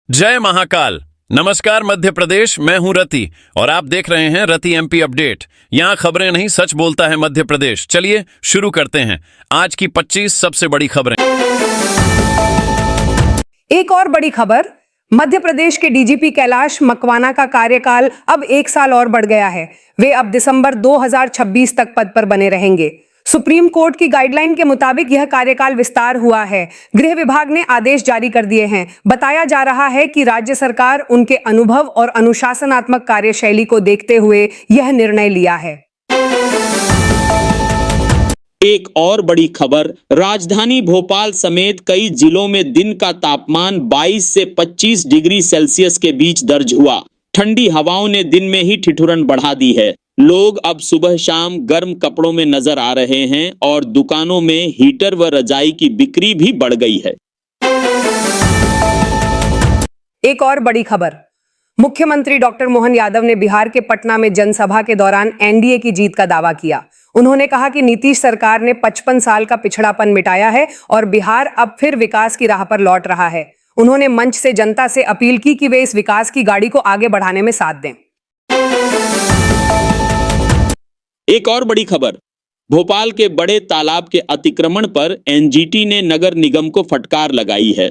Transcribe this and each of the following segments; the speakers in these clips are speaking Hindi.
जय महाकाल। नमस्कार मध्य प्रदेश, मैं हूं रति और आप देख रहे हैं रति एमपी अपडेट। यहां खबरें नहीं, सच बोलता है मध्य प्रदेश। चलिए शुरू करते हैं आज की 25 सबसे बड़ी खबरें। एक और बड़ी खबर, मध्य प्रदेश के डीजीपी कैलाश मकवाना का कार्यकाल अब 1 साल और बढ़ गया है। वे अब दिसंबर 2026 तक पद पर बने रहेंगे। सुप्रीम कोर्ट की गाइडलाइन के मुताबिक यह कार्यकाल विस्तार हुआ है। गृह विभाग ने आदेश जारी कर दिए हैं। बताया जा रहा है कि राज्य सरकार उनके अनुभव और अनुशासनात्मक कार्यशैली को देखते हुए यह निर्णय लिया है। एक और बड़ी खबर, राजधानी भोपाल समेत कई जिलों में दिन का तापमान 22 से 25 डिग्री सेल्सियस के बीच दर्ज हुआ। ठंडी हवाओं ने दिन में ही ठिठुरन बढ़ा दी है। लोग अब सुबह शाम गर्म कपड़ों में नजर आ रहे हैं और दुकानों में हीटर व रजाई की बिक्री भी बढ़ गई है। एक और बड़ी खबर, मुख्यमंत्री डॉक्टर मोहन यादव ने बिहार के पटना में जनसभा के दौरान एनडीए की जीत का दावा किया। उन्होंने कहा कि नीतीश सरकार ने 55 साल का पिछड़ापन मिटाया है और बिहार अब फिर विकास की राह पर लौट रहा है। उन्होंने मंच से जनता से अपील की कि वे इस विकास की गाड़ी को आगे बढ़ाने में साथ दें। एक और बड़ी खबर, भोपाल के बड़े तालाब के अतिक्रमण पर एनजीटी ने नगर निगम को फटकार लगाई है।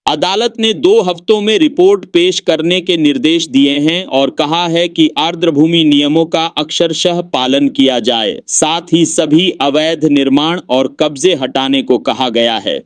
अदालत ने 2 हफ्तों में रिपोर्ट पेश करने के निर्देश दिए हैं और कहा है कि आर्द्रभूमि नियमों का अक्षरशः पालन किया जाए। साथ ही सभी अवैध निर्माण और कब्जे हटाने को कहा गया है।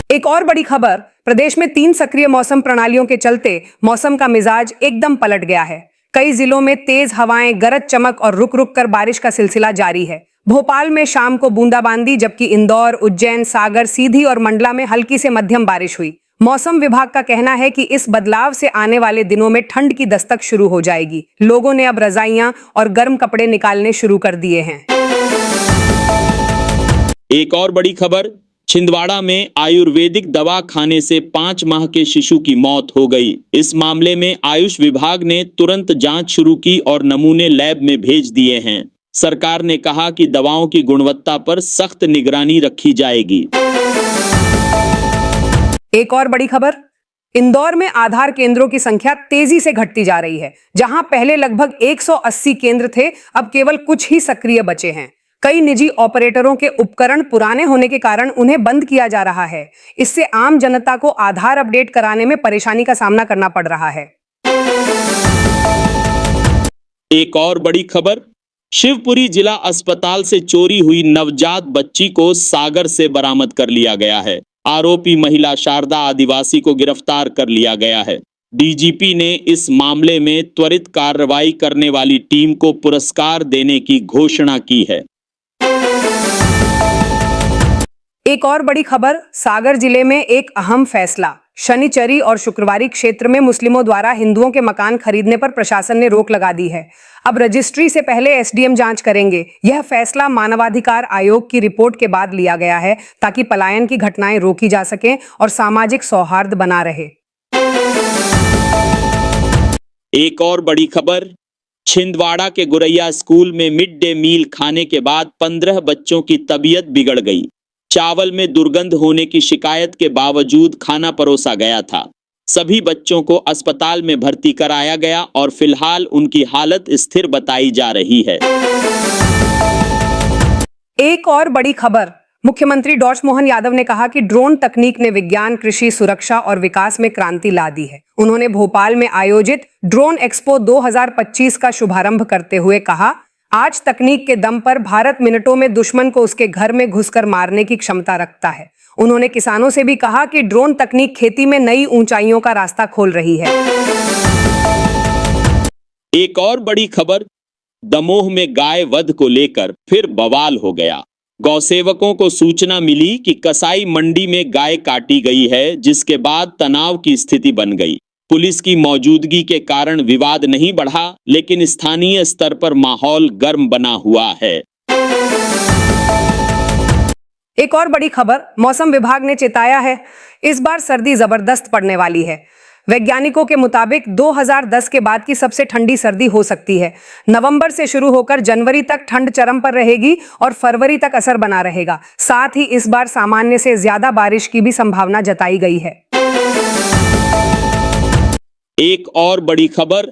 एक और बड़ी खबर, प्रदेश में 3 सक्रिय मौसम प्रणालियों के चलते मौसम का मिजाज एकदम पलट गया है। कई जिलों में तेज हवाएं, गरज चमक और रुक रुक कर बारिश का सिलसिला जारी है। भोपाल में शाम को बूंदाबांदी, जबकि इंदौर, उज्जैन, सागर, सीधी और मंडला में हल्की से मध्यम बारिश हुई। मौसम विभाग का कहना है कि इस बदलाव से आने वाले दिनों में ठंड की दस्तक शुरू हो जाएगी। लोगों ने अब रजाइयां और गर्म कपड़े निकालने शुरू कर दिए हैं। एक और बड़ी खबर, छिंदवाड़ा में आयुर्वेदिक दवा खाने से 5 माह के शिशु की मौत हो गई। इस मामले में आयुष विभाग ने तुरंत जांच शुरू की और नमूने लैब में भेज दिए हैं। सरकार ने कहा कि दवाओं की गुणवत्ता पर सख्त निगरानी रखी जाएगी। एक और बड़ी खबर, इंदौर में आधार केंद्रों की संख्या तेजी से घटती जा रही है। जहां पहले लगभग 180 केंद्र थे, अब केवल कुछ ही सक्रिय बचे हैं। कई निजी ऑपरेटरों के उपकरण पुराने होने के कारण उन्हें बंद किया जा रहा है। इससे आम जनता को आधार अपडेट कराने में परेशानी का सामना करना पड़ रहा है। एक और बड़ी खबर, शिवपुरी जिला अस्पताल से चोरी हुई नवजात बच्ची को सागर से बरामद कर लिया गया है। आरोपी महिला शारदा आदिवासी को गिरफ्तार कर लिया गया है। डीजीपी ने इस मामले में त्वरित कार्रवाई करने वाली टीम को पुरस्कार देने की घोषणा की है। एक और बड़ी खबर, सागर जिले में एक अहम फैसला। शनिचरी और शुक्रवारी क्षेत्र में मुस्लिमों द्वारा हिंदुओं के मकान खरीदने पर प्रशासन ने रोक लगा दी है। अब रजिस्ट्री से पहले एसडीएम जांच करेंगे। यह फैसला मानवाधिकार आयोग की रिपोर्ट के बाद लिया गया है, ताकि पलायन की घटनाएं रोकी जा सकें और सामाजिक सौहार्द बना रहे। एक और बड़ी खबर, छिंदवाड़ा के गुरैया स्कूल में मिड डे मील खाने के बाद 15 बच्चों की तबीयत बिगड़ गई। चावल में दुर्गंध होने की शिकायत के बावजूद खाना परोसा गया था। सभी बच्चों को अस्पताल में भर्ती कराया गया और फिलहाल उनकी हालत स्थिर बताई जा रही है। एक और बड़ी खबर, मुख्यमंत्री डॉक्टर मोहन यादव ने कहा कि ड्रोन तकनीक ने विज्ञान, कृषि, सुरक्षा और विकास में क्रांति ला दी है। उन्होंने भोपाल में आयोजित ड्रोन एक्सपो 2025 का शुभारंभ करते हुए कहा, आज तकनीक के दम पर भारत मिनटों में दुश्मन को उसके घर में घुसकर मारने की क्षमता रखता है। उन्होंने किसानों से भी कहा कि ड्रोन तकनीक खेती में नई ऊंचाइयों का रास्ता खोल रही है। एक और बड़ी खबर, दमोह में गाय वध को लेकर फिर बवाल हो गया। गौसेवकों को सूचना मिली कि कसाई मंडी में गाय काटी गई है, जिसके बाद तनाव की स्थिति बन गई। पुलिस की मौजूदगी के कारण विवाद नहीं बढ़ा, लेकिन स्थानीय स्तर पर माहौल गर्म बना हुआ है। एक और बड़ी खबर, मौसम विभाग ने चेताया है, इस बार सर्दी जबरदस्त पड़ने वाली है। वैज्ञानिकों के मुताबिक 2010 के बाद की सबसे ठंडी सर्दी हो सकती है। नवंबर से शुरू होकर जनवरी तक ठंड चरम पर रहेगी और फरवरी तक असर बना रहेगा। साथ ही इस बार सामान्य से ज्यादा बारिश की भी संभावना जताई गई है। एक और बड़ी खबर,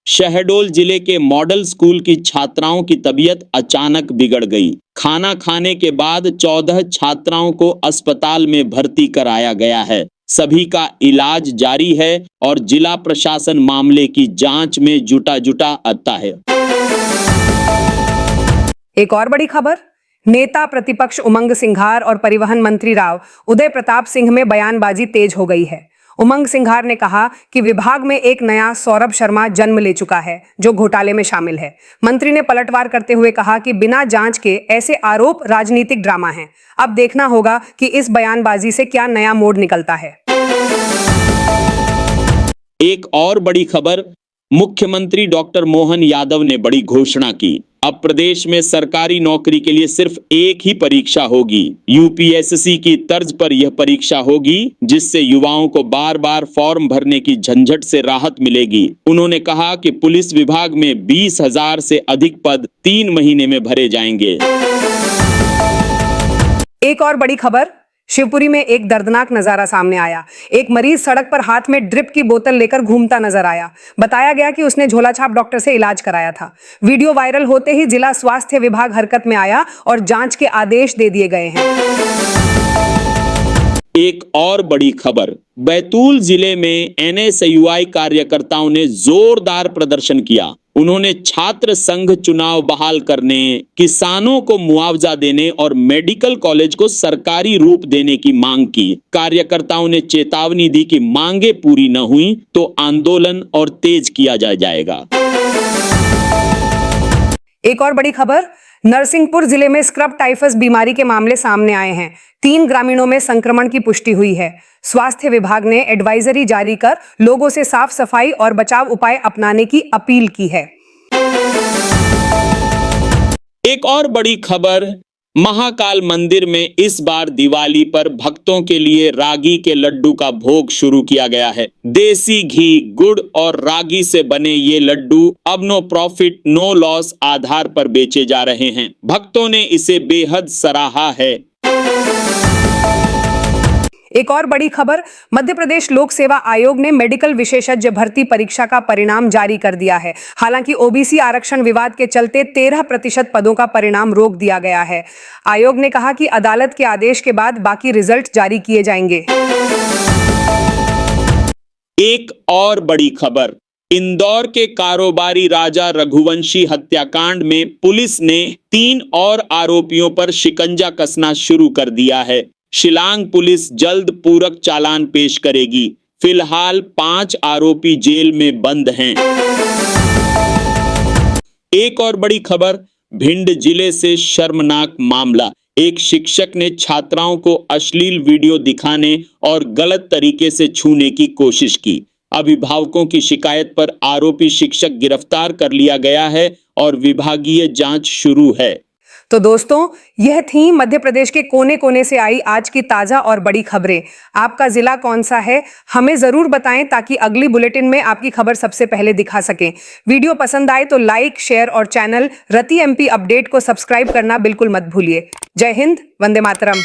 शहडोल जिले के मॉडल स्कूल की छात्राओं की तबीयत अचानक बिगड़ गई। खाना खाने के बाद 14 छात्राओं को अस्पताल में भर्ती कराया गया है। सभी का इलाज जारी है और जिला प्रशासन मामले की जांच में जुटा है। एक और बड़ी खबर, नेता प्रतिपक्ष उमंग सिंघार और परिवहन मंत्री राव उदय प्रताप सिंह में बयानबाजी तेज हो गई है। उमंग सिंघार ने कहा कि विभाग में एक नया सौरभ शर्मा जन्म ले चुका है जो घोटाले में शामिल है। मंत्री ने पलटवार करते हुए कहा कि बिना जांच के ऐसे आरोप राजनीतिक ड्रामा हैं। अब देखना होगा कि इस बयानबाजी से क्या नया मोड़ निकलता है। एक और बड़ी खबर, मुख्यमंत्री डॉक्टर मोहन यादव ने बड़ी घोषणा की। अब प्रदेश में सरकारी नौकरी के लिए सिर्फ एक ही परीक्षा होगी। यूपीएससी की तर्ज पर यह परीक्षा होगी, जिससे युवाओं को बार बार फॉर्म भरने की झंझट से राहत मिलेगी। उन्होंने कहा कि पुलिस विभाग में 20,000 से अधिक पद 3 महीने में भरे जाएंगे। एक और बड़ी खबर, शिवपुरी में एक दर्दनाक नजारा सामने आया। एक मरीज सड़क पर हाथ में ड्रिप की बोतल लेकर घूमता नजर आया। बताया गया कि उसने झोलाछाप डॉक्टर से इलाज कराया था। वीडियो वायरल होते ही जिला स्वास्थ्य विभाग हरकत में आया और जांच के आदेश दे दिए गए हैं। एक और बड़ी खबर, बैतूल जिले में एनएसयूआई कार्यकर्ताओं ने जोरदार प्रदर्शन किया। उन्होंने छात्र संघ चुनाव बहाल करने, किसानों को मुआवजा देने और मेडिकल कॉलेज को सरकारी रूप देने की मांग की। कार्यकर्ताओं ने चेतावनी दी कि मांगे पूरी न हुई तो आंदोलन और तेज किया जाएगा। एक और बड़ी खबर, नरसिंहपुर जिले में स्क्रब टाइफस बीमारी के मामले सामने आए हैं। 3 ग्रामीणों में संक्रमण की पुष्टि हुई है। स्वास्थ्य विभाग ने एडवाइजरी जारी कर लोगों से साफ सफाई और बचाव उपाय अपनाने की अपील की है। एक और बड़ी खबर, महाकाल मंदिर में इस बार दिवाली पर भक्तों के लिए रागी के लड्डू का भोग शुरू किया गया है। देसी घी, गुड़ और रागी से बने ये लड्डू अब नो प्रॉफिट नो लॉस आधार पर बेचे जा रहे हैं। भक्तों ने इसे बेहद सराहा है। एक और बड़ी खबर, मध्य प्रदेश लोक सेवा आयोग ने मेडिकल विशेषज्ञ भर्ती परीक्षा का परिणाम जारी कर दिया है। हालांकि ओबीसी आरक्षण विवाद के चलते 13% पदों का परिणाम रोक दिया गया है। आयोग ने कहा कि अदालत के आदेश के बाद बाकी रिजल्ट जारी किए जाएंगे। एक और बड़ी खबर, इंदौर के कारोबारी राजा रघुवंशी हत्याकांड में पुलिस ने 3 और आरोपियों पर शिकंजा कसना शुरू कर दिया है। शिलांग पुलिस जल्द पूरक चालान पेश करेगी। फिलहाल 5 आरोपी जेल में बंद हैं। एक और बड़ी खबर, भिंड जिले से शर्मनाक मामला। एक शिक्षक ने छात्राओं को अश्लील वीडियो दिखाने और गलत तरीके से छूने की कोशिश की। अभिभावकों की शिकायत पर आरोपी शिक्षक गिरफ्तार कर लिया गया है और विभागीय जांच शुरू है। तो दोस्तों, यह थी मध्य प्रदेश के कोने कोने से आई आज की ताजा और बड़ी खबरें। आपका जिला कौन सा है, हमें जरूर बताएं ताकि अगली बुलेटिन में आपकी खबर सबसे पहले दिखा सकें। वीडियो पसंद आए तो लाइक, शेयर और चैनल रति एमपी अपडेट को सब्सक्राइब करना बिल्कुल मत भूलिए। जय हिंद, वंदे मातरम।